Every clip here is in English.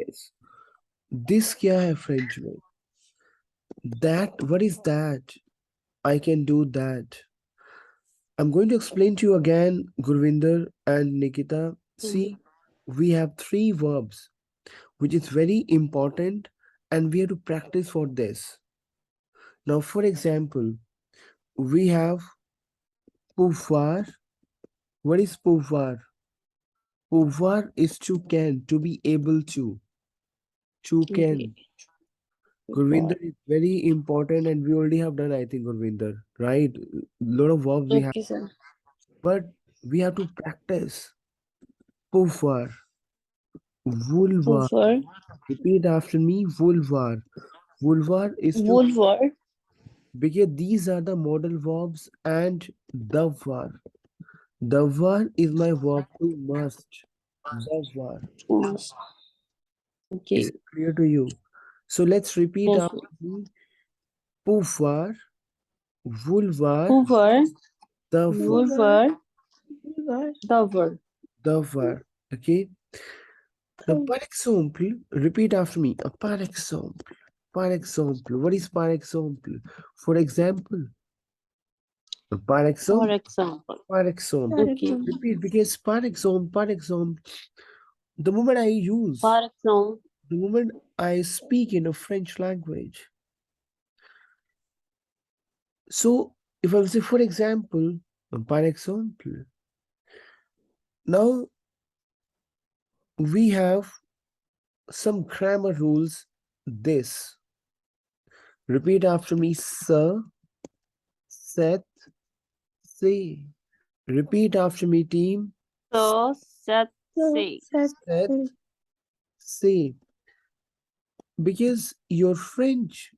guys. This क्या है French में? That, what is that? I can do that. I'm going to explain to you again, Gurvinder and Nikita. See, we have three verbs, which is very important, and we have to practice for this. Now, for example, we have pouvoir. What is pouvoir? Pouvoir is to can, to be able to can. Gurvinder is very important, and we already have done, I think, Gurvinder, right? Lot of verbs we have, Okay, sir. but we have to practice. Pouvoir, vulvar. Over. Repeat after me, vulvar. Vulvar is to, Boulevard. because these are the modal verbs and the var. The var is my verb to must. The var. Yes. Is Okay. it clear to you? So let's repeat Yes. after me. Pouvoir, vulvar, Hoover. the var. Boulevard. Dover. The var. Okay. Now, par example, repeat after me. Par example. Par example. What is par example? For example. Par For example. example. Par example. Okay. Repeat, because par example, the moment I use, For example. the moment I speak in a French language. So if I say, for example, par example, now we have some grammar rules. This. Repeat after me, sir, set, say. Repeat after me, team. So, set, say. Set, say. Because your French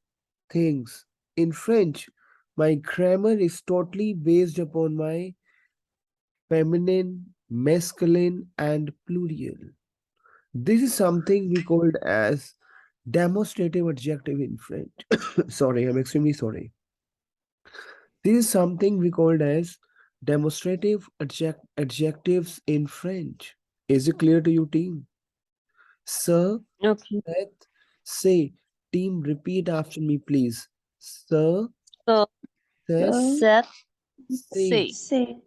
things, in French, my grammar is totally based upon my feminine, masculine, and plural. This is something we called as demonstrative adjective in French. Sorry, I'm extremely sorry. This is something we called as demonstrative adjectives in French. Is it clear to you, team? Sir, Okay. set, say. Team, repeat after me, please. Sir, So, set, set, say. say.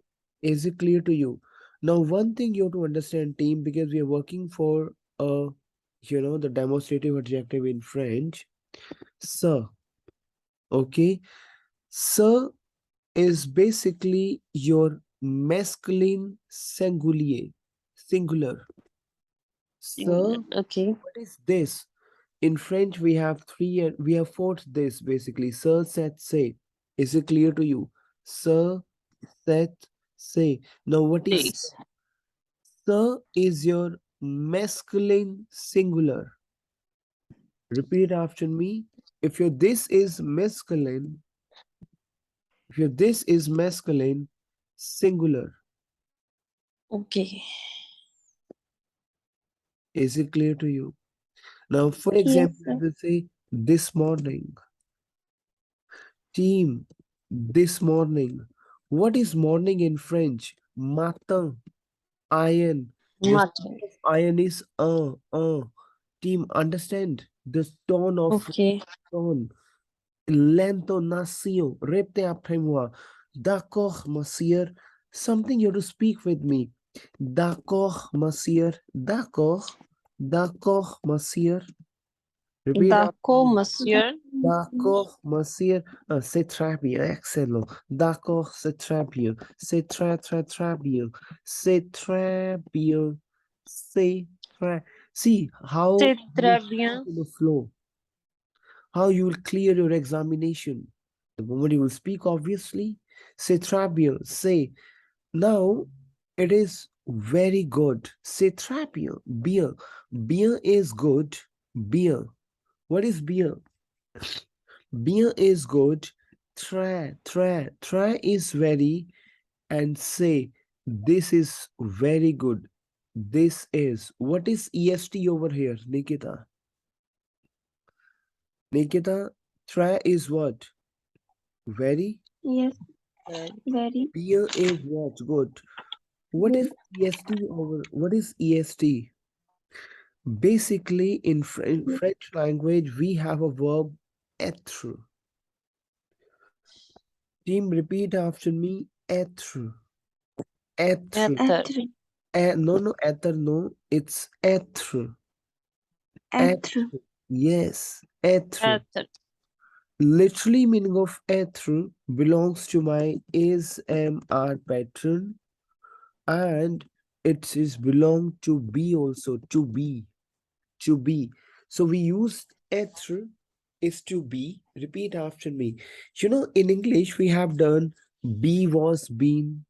Is it clear to you? Now, one thing you have to understand, team, because we are working for the demonstrative adjective in French. Sir, okay? Sir is basically your masculine singular. Sir, Okay. what is this? In French, we have three and we have four this basically. Sir, set, say. Is it clear to you? Sir, set, say. Now, what is Yes. sir is your masculine singular. Repeat after me. If your this is masculine, if your this is masculine, singular. Okay. Is it clear to you? Now, for Yes, example, sir. we say this morning. Team, this morning. What is morning in French? Matin, iron. The Mutton. sound of iron is Team, understand the tone of Okay. tone. L'intonation. Répétez après moi. D'accord, monsieur. Something you have to speak with me. D'accord, monsieur. D'accord. D'accord, monsieur. Repeat after D'accord, me. monsieur. D'accord, monsieur. C'est très bien, excellent. D'accord, c'est très bien. C'est très, très, très bien. C'est très bien. C'est très. See how C'est you très bien. speak in the flow, how you will clear your examination. The moment you will speak, obviously, c'est très bien. Say, now it is very good. C'est très bien. Bien. Bien is good. Bien. What is bien? Bien is good. Très is very, and say, this is very good. This is. What is EST over here, Nikita? Nikita, très is what? Very. Yes, very. Bien is what? Good. What is EST over? What is EST? Basically, in French language, we have a verb être. Team, repeat after me. Être. Être. Method. Être. No, no, être, no. It's être. Être. Être. Yes, être. Method. Literally meaning of être belongs to my is, am, are pattern, and it is belong to be also, to be. To be. So we used être is to be. Repeat after me. You know, in English, we have done be, was, been.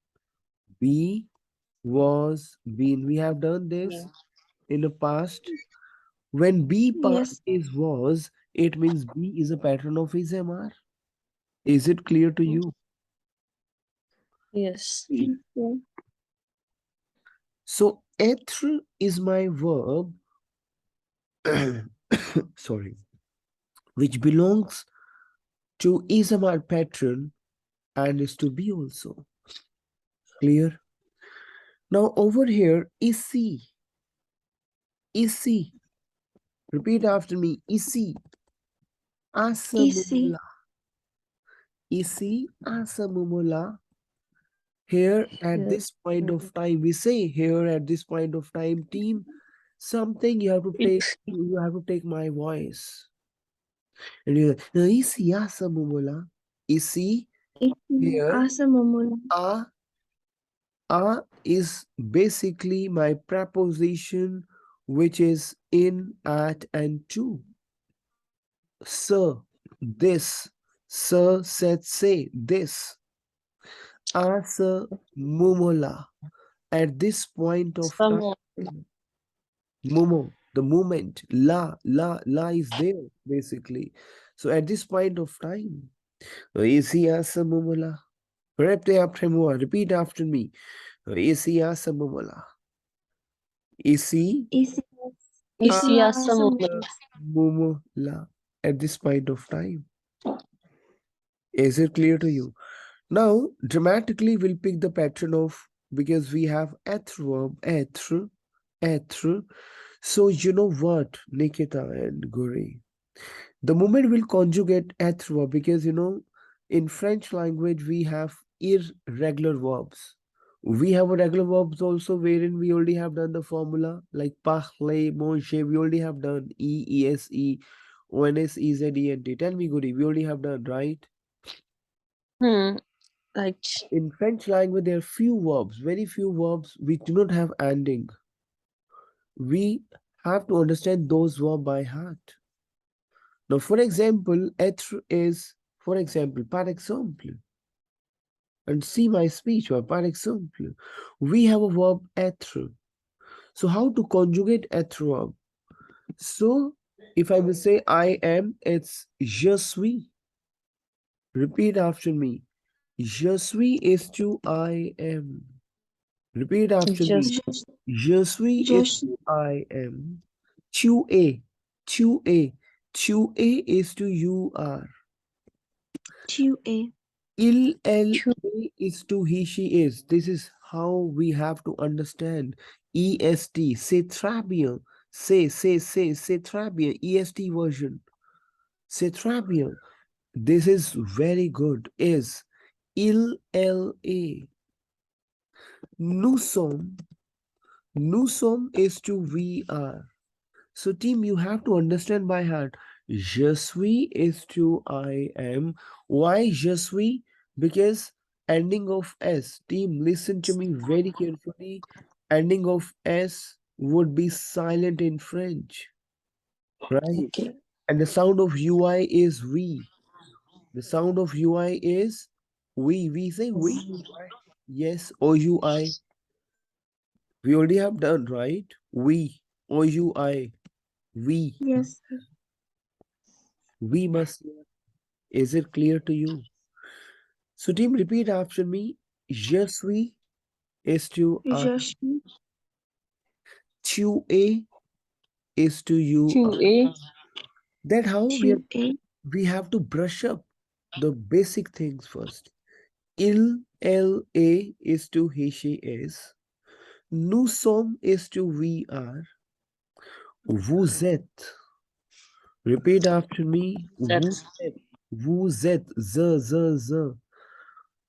Be, was, been. We have done this in the past. When be past Yes. is was, it means be is a pattern of is, am, are. Is it clear to you? Yes. Yes. Yes. So être is my verb, sorry, which belongs to is, am, are pattern and is to be also. Clear? Now over here, isi. Isi. Repeat after me. Isi. Ici. Asamumula. Isi. Asamumula. Here at Yes. this point of time, we say here at this point of time, team, something you have to take. It's You have to take my voice. And you're like, isi asamumula. Isi. Ici. Here, Asa momula. a is basically my preposition, which is in, at, and to. Sir, this, sir, said, say, this. Asa mumola. At this point of time, someone. momo, the moment, la is there, basically. So at this point of time, isi asa mumola. Repeat after me. Isi asa mumola. Isi Ici. Isi asa Asa moment. momula. mumola. At this point of time. Is it clear to you? Now, dramatically, we'll pick the pattern of, because we have être verb, être. So, you know what, Nikita and Guri? The moment we'll conjugate être verb, because, in French language, we have irregular verbs. We have a regular verbs also wherein we already have done the formula like parler, manger. We already have done ese, ons, ez, ent. Tell me, Guri, we already have done, right? Hmm. Like In French language, there are few verbs, very few verbs which do not have ending. We have to understand those verbs by heart. Now, for example, être is, for example, par exemple, and see my speech, par exemple. We have a verb être. So, how to conjugate être verb? So, if I will say I am, it's je suis. Repeat after me. Je suis is to I am. Repeat after me. just Je, Je suis je is suis. to I am. Tu es. Tu es. Tu es is to you are. Tu es. Elle to is to he she is. This is how we have to understand. EST. C'est très bien. C'est très bien. EST version. C'est très bien. This is very good. Is. Elle est. Nous sommes. Nous sommes is to we are. So, team, you have to understand by heart. Je suis is to I am. Why je suis? Because ending of S. Team, listen to me very carefully. Ending of S would be silent in French, right? okay. And the sound of UI is we. The sound of UI is we. We say we. Yes, OUI. We already have done, right? We. OUI. We. Yes. We must. Is it clear to you? So, team, repeat after me. Je suis is to I. Je suis. Tu es is to you To are. a That how Tu es. we have to brush up the basic things first. Elle est is to he she is. Nous sommes is to we are. Vous êtes. Repeat after me. Set. Vous êtes. Vous êtes. Z.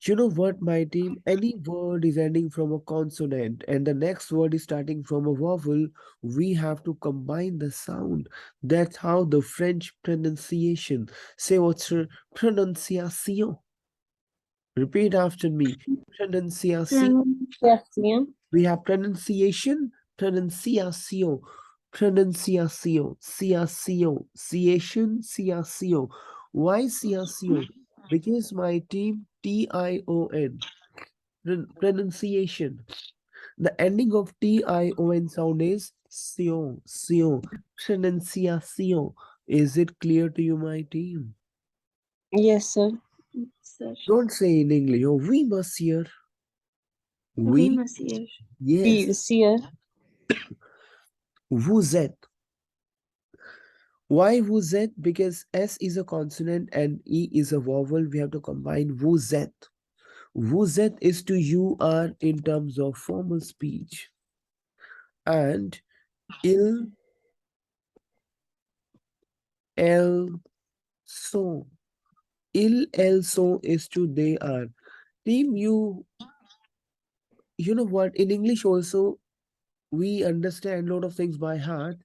You know what, my team? Any word is ending from a consonant and the next word is starting from a vowel, we have to combine the sound. That's how the French pronunciation. Say what's your pronunciation? Repeat after me. Pronunciation. Pronunciation. We have pronunciation, pronunciation, pronunciation, ciation. Why ciation? Because my team tion, pronunciation. The ending of tion sound is sion. Pronunciation. Is it clear to you, my team? Yes, sir. Sir. Don't say in English. Oh, we must hear. We We, must hear. yes. We see her. Vous êtes. Why vous êtes? Because S is a consonant and E is a vowel. We have to combine vous êtes. Vous êtes is to you are in terms of formal speech. And il, elle, sont. Il, elle, sont is to they are. Team, you know what? In English also, we understand a lot of things by heart.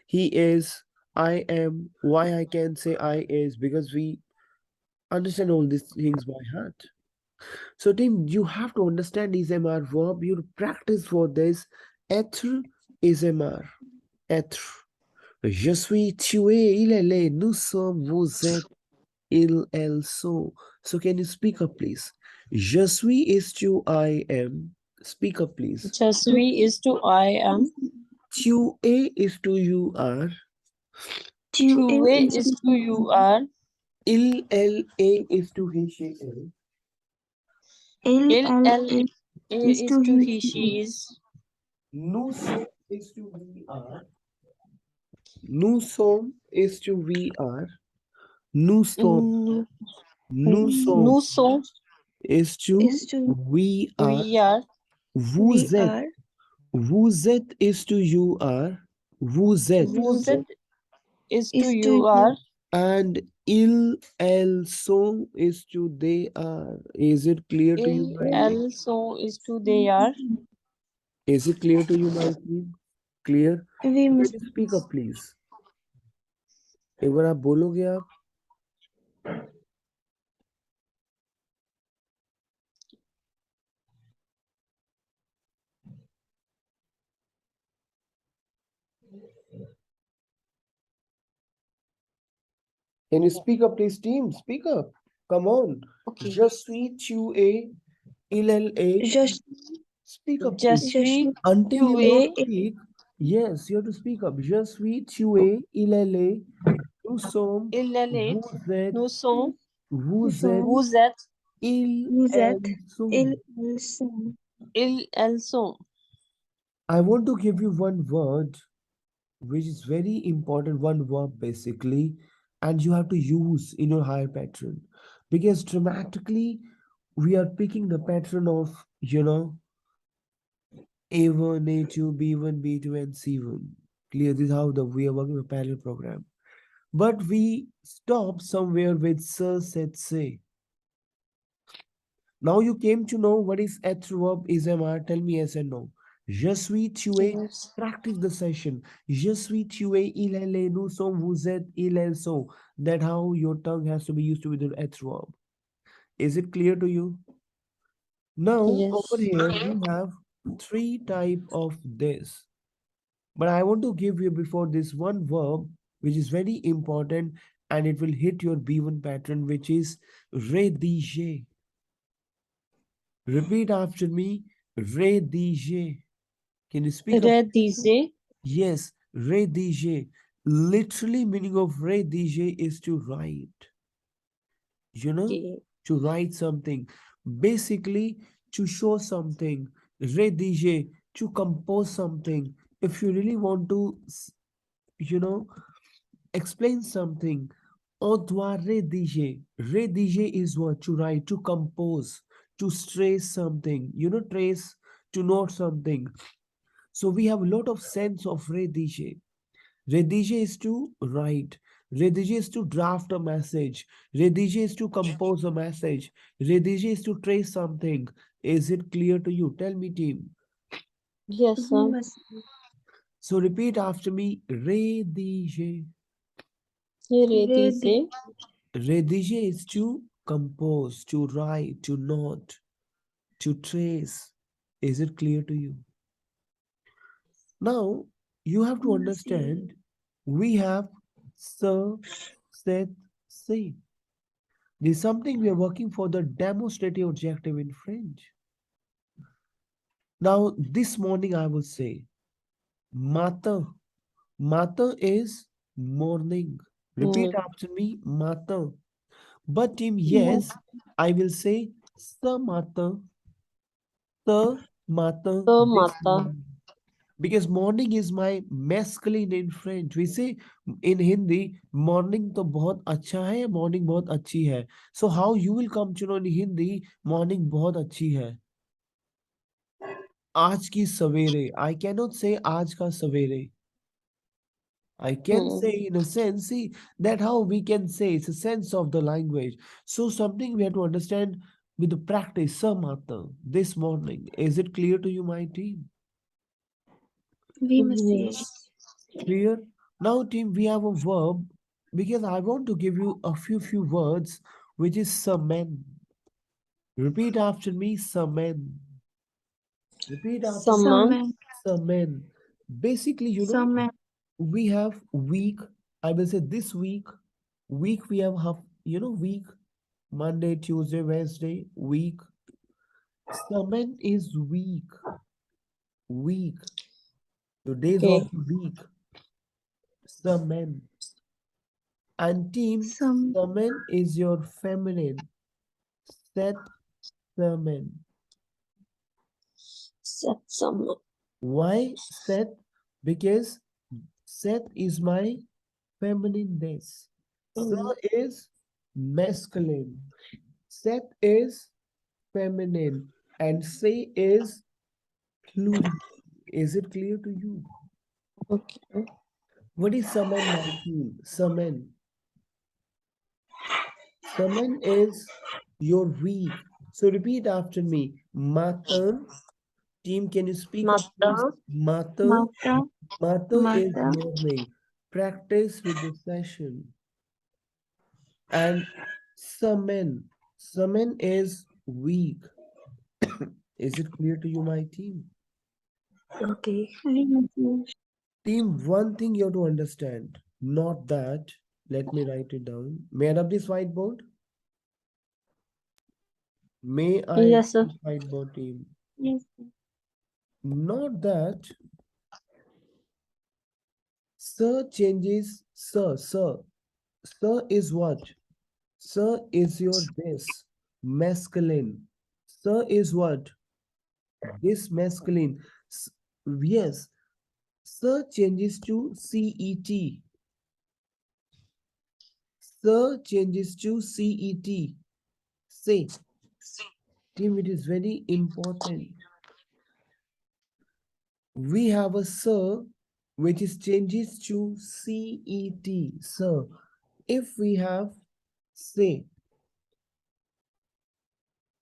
He is, I am. Why I can say I is? Because we understand all these things by heart. So, team, you have to understand is MR verb. You practice for this. Être is MR. Être. Je suis, tu es, il, elle est, nous sommes, vous êtes, il, elle, sont. So, can you speak up, please? Je suis is to I am. Speak up, please. Just we is to I am. Tu es is to you are. Tu To es way is to you are. Il, elle, est is to he, she, is. Il, Il, elle, elle, il is is to to he. he, she is. Nous sommes is to we are. Nous sommes is to we are. Nous sommes. Nous, Nous sommes nous sommes, is to Is to we are. we are. we Vous êtes. are. Vous êtes is to you are. Vous êtes. Vous êtes is to Is to you are. And ils, elles sont is to they are. Is it clear to you, Il, my team? elle, sont is to they are. Is it clear to you, my team? Clear? We Can must. you speak up, please? एक बार आप बोलोगे आप? Can you speak up, please, team? Speak up. Come on. Okay. Je suis, tu es, il, elle est. Je, Speak up, Je please. je suis, suis. Until you tu don't es, speak, yes, you have to speak up. Je suis, tu es, il, elle est. Nous sommes, il, elle est. vous êtes, Nous sommes, vous êtes, vous êtes, ils, Vous êtes. elles sont. Ils sont. ils, elles sont. I want to give you one word which is very important, one verb basically, and you have to use in your higher pattern because dramatically we are picking the pattern of, A1, A2, B1, B2, and C1. Clear, this is how we are working a parallel program. But we stop somewhere with sir, said, say. Now you came to know what is être verb is MR. Tell me yes and no. Je suis, tu es. Yes. Practice the session. Je suis, tu es, il, elle est, nous sommes, vous êtes, ils, elles sont. That how your tongue has to be used to with the être verb. Is it clear to you? Now over Yes. here we have three type of this. But I want to give you before this one verb which is very important and it will hit your B1 pattern, which is rédiger. Repeat after me. Rédiger. Can you speak up? Rédiger. Yes, rédiger. Literally meaning of rédiger is to write. Okay. To write something. Basically, to show something. Rédiger, to compose something. If you really want to, you know, explain something. On doit rédiger. Rédiger is what? To write, to compose, to trace something. Trace, to note something. So we have a lot of sense of rédiger. Rédiger is to write. Rédiger is to draft a message. Rédiger is to compose a message. Rédiger is to trace something. Is it clear to you? Tell me, team. Yes, We sir. must So repeat after me. Rédiger. read the Rédiger. Rédiger is to compose, to write, to note, to trace. Is it clear to you? Now, you have to yes, understand we have sir, said, say. This is something we are working for the demonstrative adjective in French. Now, this morning I will say matin. Matin is morning. Repeat Mm. after me, matin. But team, yes, yes, I will say ce matin, ce matin, Ce this matin. morning. Because morning is my masculine in French. We say in Hindi, morning तो बहुत अच्छा है, morning बहुत अच्छी है. So how you will come to know in Hindi, morning बहुत अच्छी है. आज की सवेरे. I cannot say आज का सवेरे. I can Mm. say in a sense, see, that how we can say it's a sense of the language. So something we have to understand with the practice, Samata, this morning. Is it clear to you, my team? we must say Yes. yes. Clear? Now, team, we have a verb because I want to give you a few words, which is summon. Repeat after me, summon. Repeat after me, Summon. Some summon. Basically, some we have week. I will say this week. Week we have half. Week. Monday, Tuesday, Wednesday. Week. Summon is week. Week. The days Okay. of the week. Summon. And team, some summon is your feminine. Set summon. Set summon. Why Seth? Because Seth is my feminine this. Sir Mm. is masculine. Seth is feminine. And say is plural. Is it clear to you? Okay. What is summon, my team? Summon. Summon is your week. So repeat after me. Matter. Team, can you speak up, please? Matter. Matter. mata Matter is mata morning. Practice with the session. And summon. Summon is weak. Is it clear to you, my team? Okay. we must say Team, one thing you have to understand. Not that. Let me write it down. May I have this whiteboard? May I have Yes, sir. this whiteboard, team? yes. Not that. Sir changes. Sir. Sir is what? Sir is your this. Masculine. Sir is what? This masculine. S- Yes. Sir changes to CET. Sir changes to CET. Say, team, it is very important. We have a sir which is changes to CET. Sir. If we have say,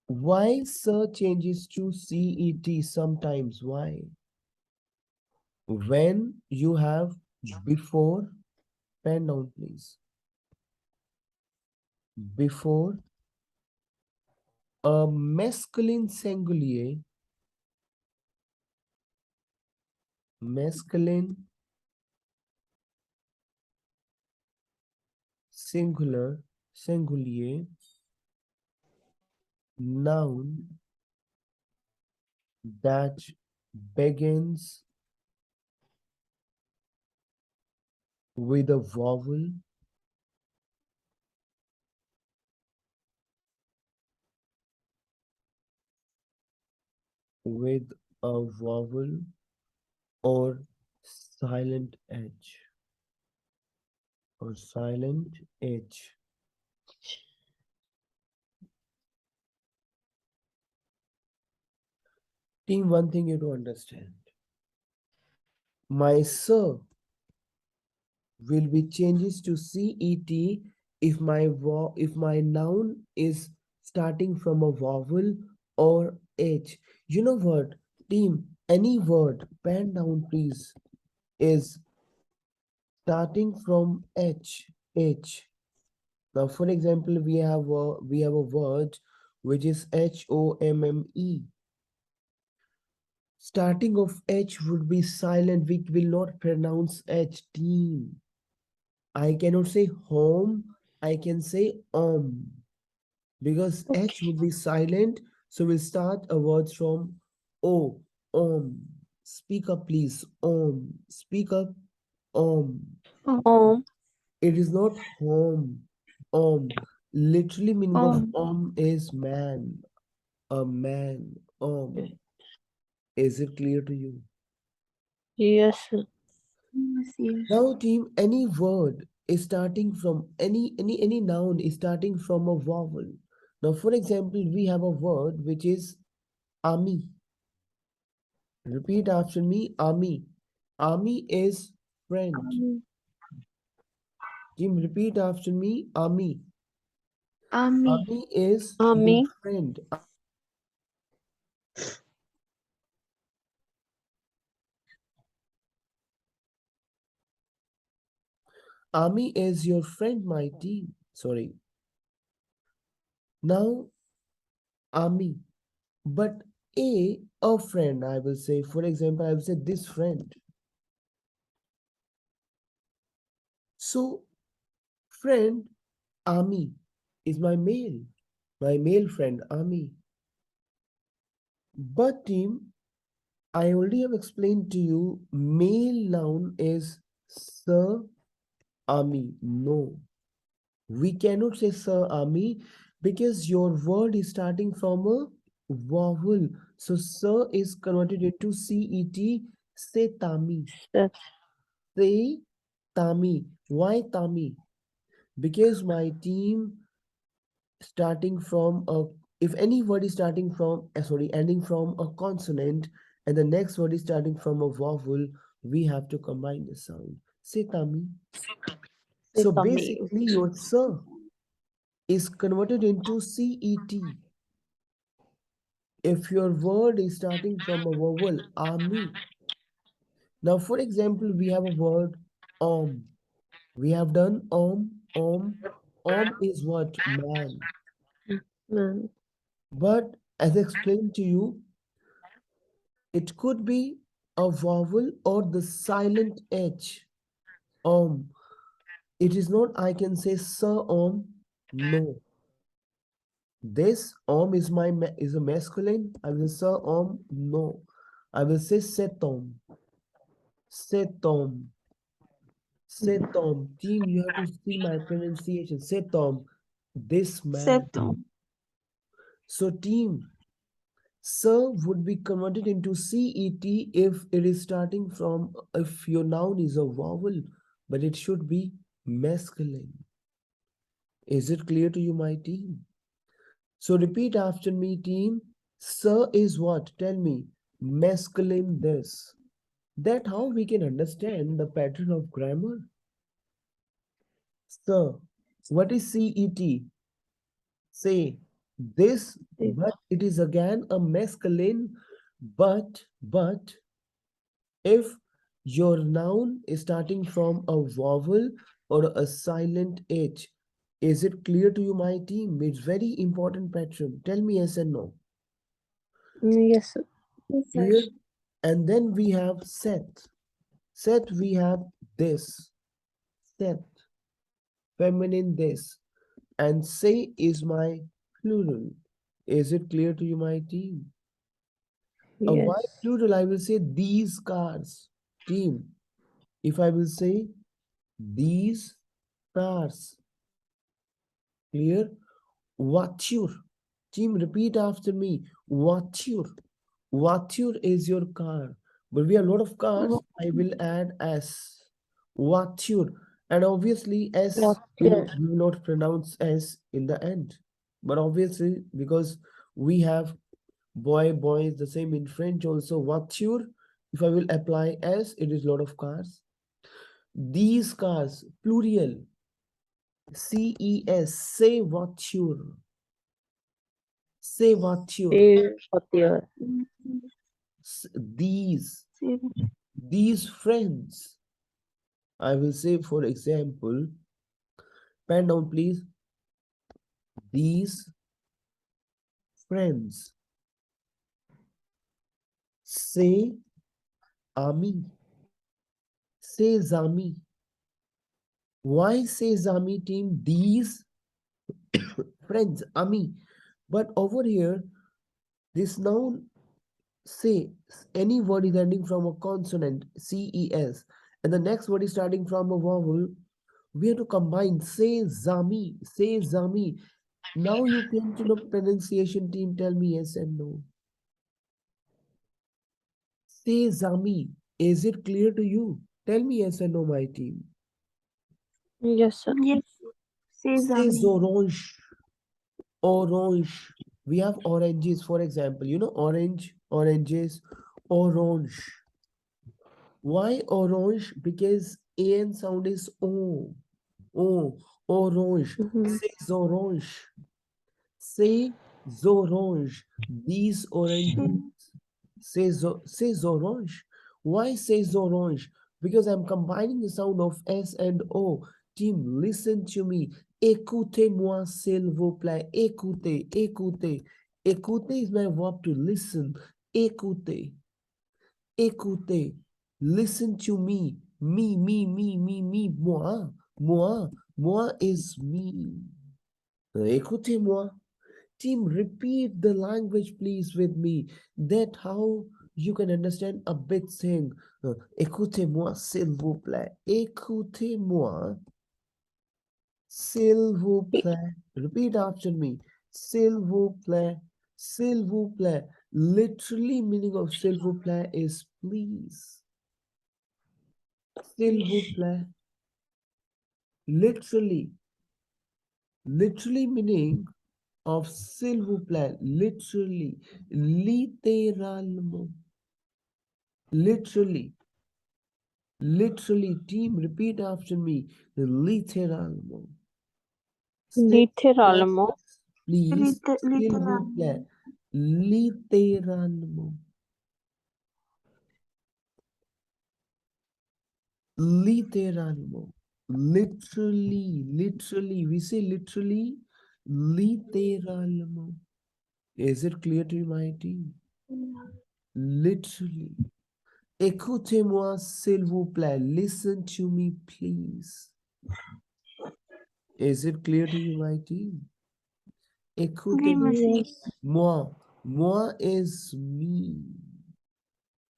why sir changes to CET sometimes? Why? When you have before, pen down please. Before a masculine singulier, masculine singular, singulier, noun that begins with a vowel, with a vowel or silent H or silent H. Team, one thing you to understand. My sir will be changes to cet if my noun is starting from a vowel or h. You know what, team? Any word, pen down please, is starting from h. Now, for example, we have a word which is HOMME. Starting of H would be silent. We will not pronounce H. Team. I cannot say home. I can say because H Okay. would be silent. So we'll start a word from O. Om. Speak up, please. Om. Speak up. Om. Om. It is not home. Om. Literally meaning of Om. is man. A man. Is it clear to you? Yes, sir. Yes, yes. Now, team, any word is starting from any noun is starting from a vowel. Now, for example, we have a word which is army. Repeat after me, army. Army is friend. Team, repeat after me, army. Army. Army is your Ami. friend. Army is your friend, my team. Sorry. Now, army. But a friend, I will say, for example, I will say this friend. So, friend, army is my male friend, army. But team, I already have explained to you, male noun is sir, army. No, we cannot say sir, army because your word is starting from a vowel. So, sir is converted into cet, setami. Set. Say Tami. Why Tami? Because my team starting from a if any word is starting from sorry ending from a consonant and the next word is starting from a vowel, we have to combine the sound. Say Tami. So Setami. basically your sir is converted into cet if your word is starting from a vowel army. Now for example we have a word om. We have done om. Om is what? Man. Man. But as I explained to you, it could be a vowel or the silent H. Om. It is not, I can say sir om. No. This om is is a masculine. I will say sir om. No. I will say setom. Setom. Setom. Team, you have to see my pronunciation. Setom. This man. Seto. So team, sir would be converted into cet if it is starting from if your noun is a vowel, but it should be masculine. Is it clear to you, my team? So repeat after me, team. Sir is what? Tell me. Masculine this. That how we can understand the pattern of grammar. Sir. What is cet? Say this, but it is again a masculine, but if your noun is starting from a vowel or a silent H, is it clear to you, my team? It's very important pattern. Tell me yes and no. Yes, sir. Yes, sir. Clear? And then we have set. Set we have this. Set. Feminine this. And say is my plural. Is it clear to you, my team? A why Yes. plural? I will say these cars. Team. If I will say these cars. Clear? Voiture. Team, repeat after me. Voiture. Voiture is your car. But we have a lot of cars. I will add S. Voiture. And obviously, S, Water. we will not pronounce S in the end. But obviously, because we have boy, is the same in French also. Voiture. If I will apply S, it is a lot of cars. These cars, plural. CES, say voiture. Say voiture. Say voiture. These, Say these friends. I will say, for example, pen down, please. These friends. Say army. Say zami. Why say zami team? These friends, army. But over here, this noun say, any word is ending from a consonant, CES, and the next word is starting from a vowel, we have to combine say zami, say zami. Now you came to the pronunciation team, tell me yes and no. Say zami, is it clear to you? Tell me yes and no, my team. Yes, sir. yes. Say Say Zami. orange, orange. We have oranges, for example, you know, orange, oranges, orange. Why orange? Because an sound is o. O, orange. C'est orange. C'est orange. These oranges. C'est orange. Why c'est orange? Because I'm combining the sound of S and O. Team, listen to me. Écoutez-moi, s'il vous plaît. Écoutez, écoutez. Écoutez is my verb to listen. Écoutez. Écoutez, listen to me. Me, moi, moi is me. Écoutez-moi. Team, repeat the language, please, with me. That how you can understand a bit thing. Écoutez-moi, s'il vous plaît. Écoutez-moi, s'il vous plaît. Repeat after me. S'il vous plaît. S'il vous plaît. Literally meaning of s'il vous plaît is please. S'il vous plaît. Literally meaning of s'il vous plaît, literally, littéralement, literally, team, repeat after me, littéralement. S'il vous plaît, Littéralement. please, s'il vous Littéralement. plaît, littéralement, littéralement, literally, we say literally, littéralement. Is it clear to you, my team? Literally. Écoutez-moi, s'il vous plaît. Listen to me, please. Is it clear to you, my team? Oui, Écoutez-moi. monsieur. Yes. Moi is me.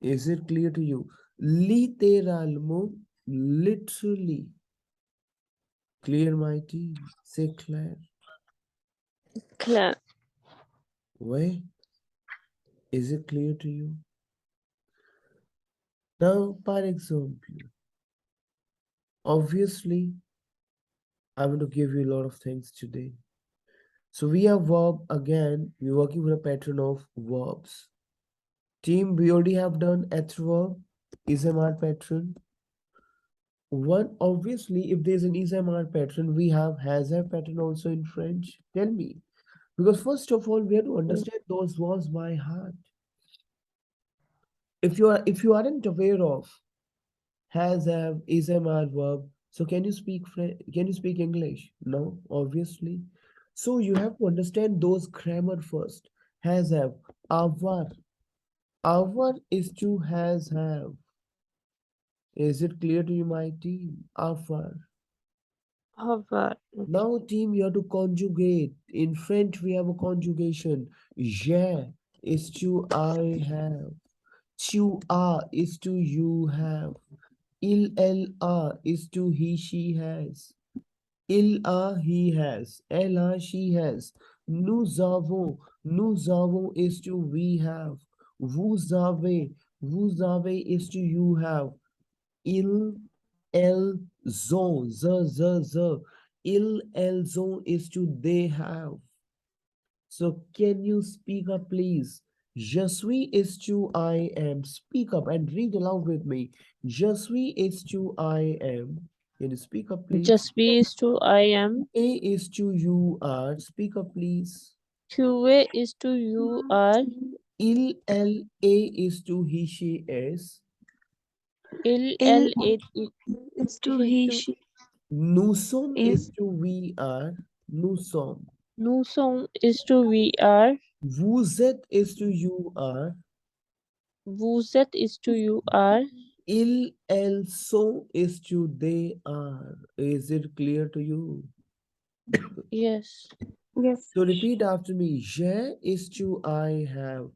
Is it clear to you? Littéralement, literally. Clear, my team? Say clair. Claire. Why? Is it clear to you? Now, par example, obviously, I'm going to give you a lot of things today. So we have verb again. We're working with a pattern of verbs. Team, we already have done H verb, ismr pattern. One, obviously, if there's an ismr pattern, we have has have pattern also in French. Tell me, because first of all, we have to understand those verbs by heart. If you aren't aware of has have ismr verb, so can you speak French? Can you speak English? No, obviously. So you have to understand those grammar first. Has have, avoir. Avoir is to has have. Is it clear to you, my team? Avoir. Avoir. Now, team, you have to conjugate. In French, we have a conjugation. J'ai is to I have. Tu as is to you have. Il, elle a is to he, she has. Il a, he has. Elle a, she has. Nous avons is to we have. Vous avez is to you have. Il, elles ont, z. Il, elles ont is to they have. So can you speak up, please? Je suis is to I am. Speak up and read aloud with me. Je suis is to I am. Can you speak up, please? Just be is to I am. A is to you are. Speak up, please. QA is to you are. Il, elle, A is to he, she is. Il, Il L, it, is to he, he, to. she Nous sommes is is. to we are. Nous sommes. Nous sommes is to we are. Vous êtes is to you are. Vous êtes is to you are. Ils, elles sont is to they are. Is it clear to you? Yes. Yes. So repeat after me. Je is to I have.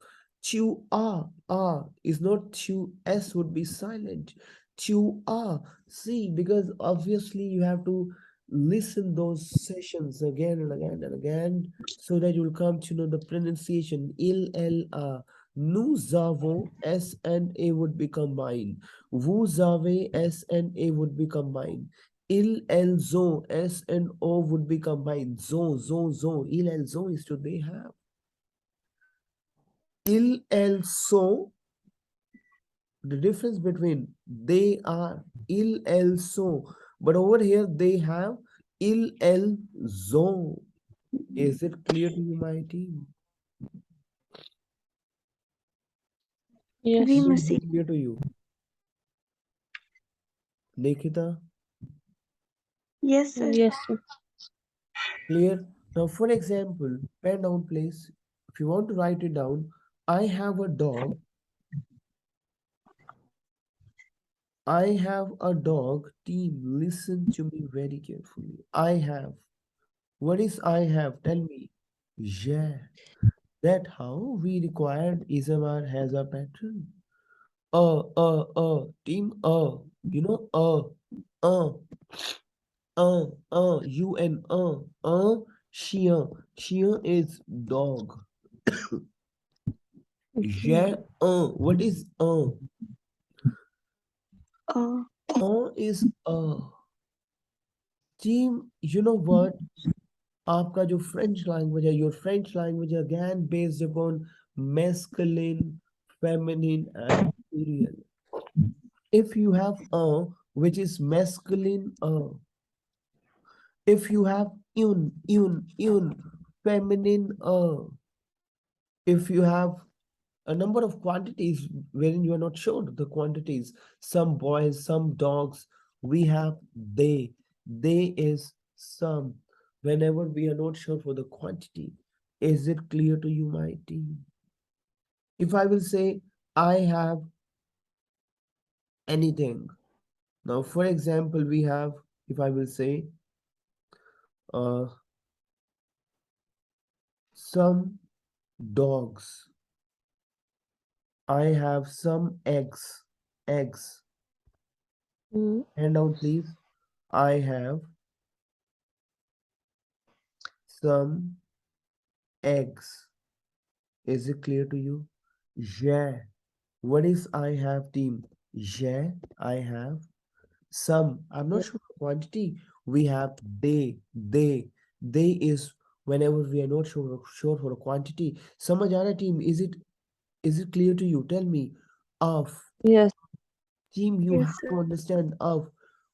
Tu as is not tu. S would be silent. Tu as. See, because obviously you have to listen those sessions again and again and again so that you'll come to know the pronunciation. Il, elle, a. Nous avons S and A would be combined. Vous avez S and A would be combined. Il, elles ont, S and O would be combined. Zon. Il, elles ont is to they have. Il, elles sont, the difference between they are, il, elles sont. But over here they have il, elles ont. Is it clear to you, my team? Yes. We Is must see. it clear to you? Nikita, Yes, sir. Yes, sir. clear? Now, for example, pen down, please. If you want to write it down, I have a dog. I have a dog. Team, listen to me very carefully. I have. What is I have? Tell me. Yeah. That how we required ismr has a pattern. Team, you know, uh, you and sheer. Sheer is dog. Okay. Yeah, what is Uh, is team, you know what? आपका जो French language है, your French language again based upon masculine, feminine, and plural. If you have which is masculine, if you have un, feminine, if you have a number of quantities wherein you are not sure the quantities, some boys, some dogs, we have they. They is some. Whenever we are not sure for the quantity, is it clear to you, my team? If I will say I have anything. Now, for example, we have, if I will say uh, some dogs. I have some eggs. Eggs. Mm. Hand down, please. I have some eggs. Is it clear to you? Yeah. What is I have, team? Yeah, I have some. I'm not Yes. sure the quantity. We have they. They is whenever we are not sure for a quantity. समझ आ रहा है, team? Is it clear to you? Tell me. Of. Yes. Team, you yes, have sir. to understand of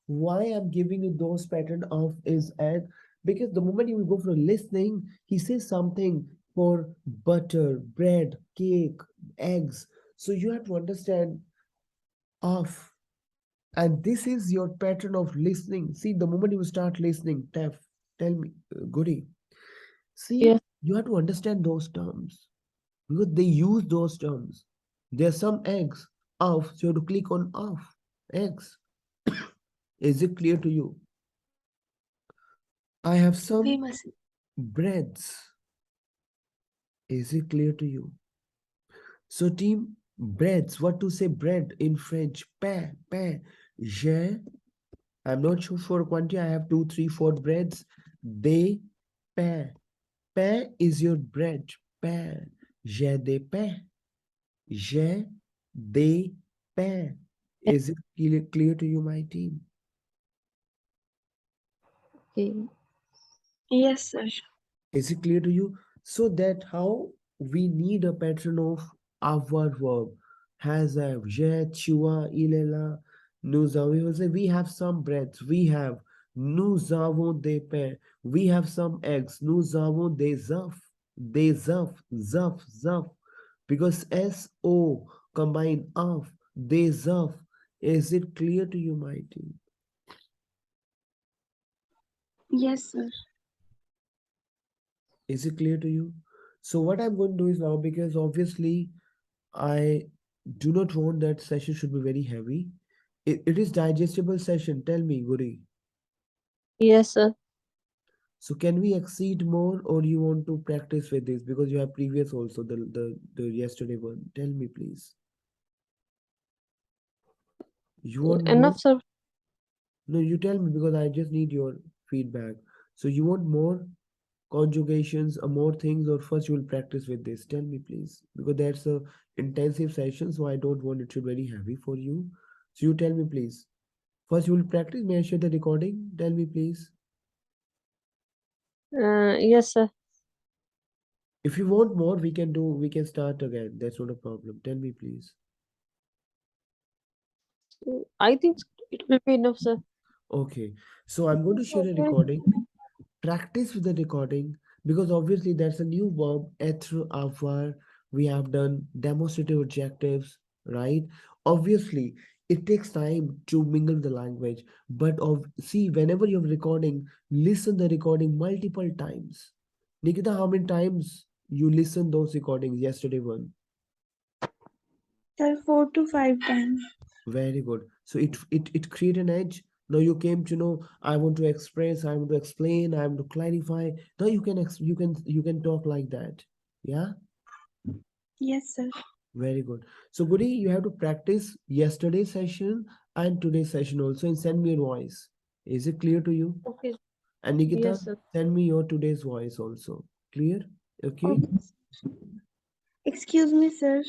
why I'm giving you those pattern of is at, because the moment you will go for listening, he says something for butter, bread, cake, eggs. So you have to understand of, and this is your pattern of listening. See, the moment you start listening, tell me, Goody. See, Yes. you have to understand those terms because they use those terms. There are some eggs of, so you have to click on of eggs. Is it clear to you? I have We some must see. breads. Is it clear to you? So team, breads, what to say bread in French? Pain. J'ai, I'm not sure for quantity, I have two, three, four breads. Des pain. Pain is your bread. Pain. J'ai des pains. J'ai des pains. Is it clear to you, my team? Okay. Yes, sir. Is it clear to you? So that how we need a pattern of Avoir verb. Has have. Je, chua, il est là. Nous avons. We will say we have some breads. We have. Nous avons des pains. We have some eggs. Nous avons des œufs. Des œufs. Zuf, zuf. Because S-O combine of. Des œufs. Is it clear to you, my team? Yes, sir. Is it clear to you? So what I'm going to do is now, because obviously I do not want that session should be very heavy. It is digestible session. Tell me, Guri. Yes, sir. So can we exceed more, or you want to practice with this because you have previous also the yesterday one? Tell me, please. You want more? Enough, sir. No, you tell me because I just need your feedback. So you want more conjugations or more things, or first you will practice with this? Tell me, please, because that's a intensive session, so I don't want it to be very heavy for you. So you tell me, please. First you will practice. May I share the recording? Tell me, please. Yes, sir. If you want more, we can start again. That's not a problem. Tell me, please. I think it will be enough, sir. Okay. So I'm going to share a recording. Practice with the recording, because obviously that's a new verb, être, avoir. We have done demonstrative adjectives, right? Obviously it takes time to mingle the language, but see, whenever you're recording, listen the recording multiple times. Nikita, how many times you listen those recordings yesterday one? Sir, 4 to 5 times. Very good. So it create an edge. Now you came to know, I want to express, I want to explain, I want to clarify. Now you can you can talk like that. Yeah, Yes, sir. very good. So Guri, you have to practice yesterday's session and today's session also, and send me your voice. Is it clear to you? Okay. And Nikita, Yes, sir. send me your today's voice also. Clear? Okay. Okay. Excuse me, sir.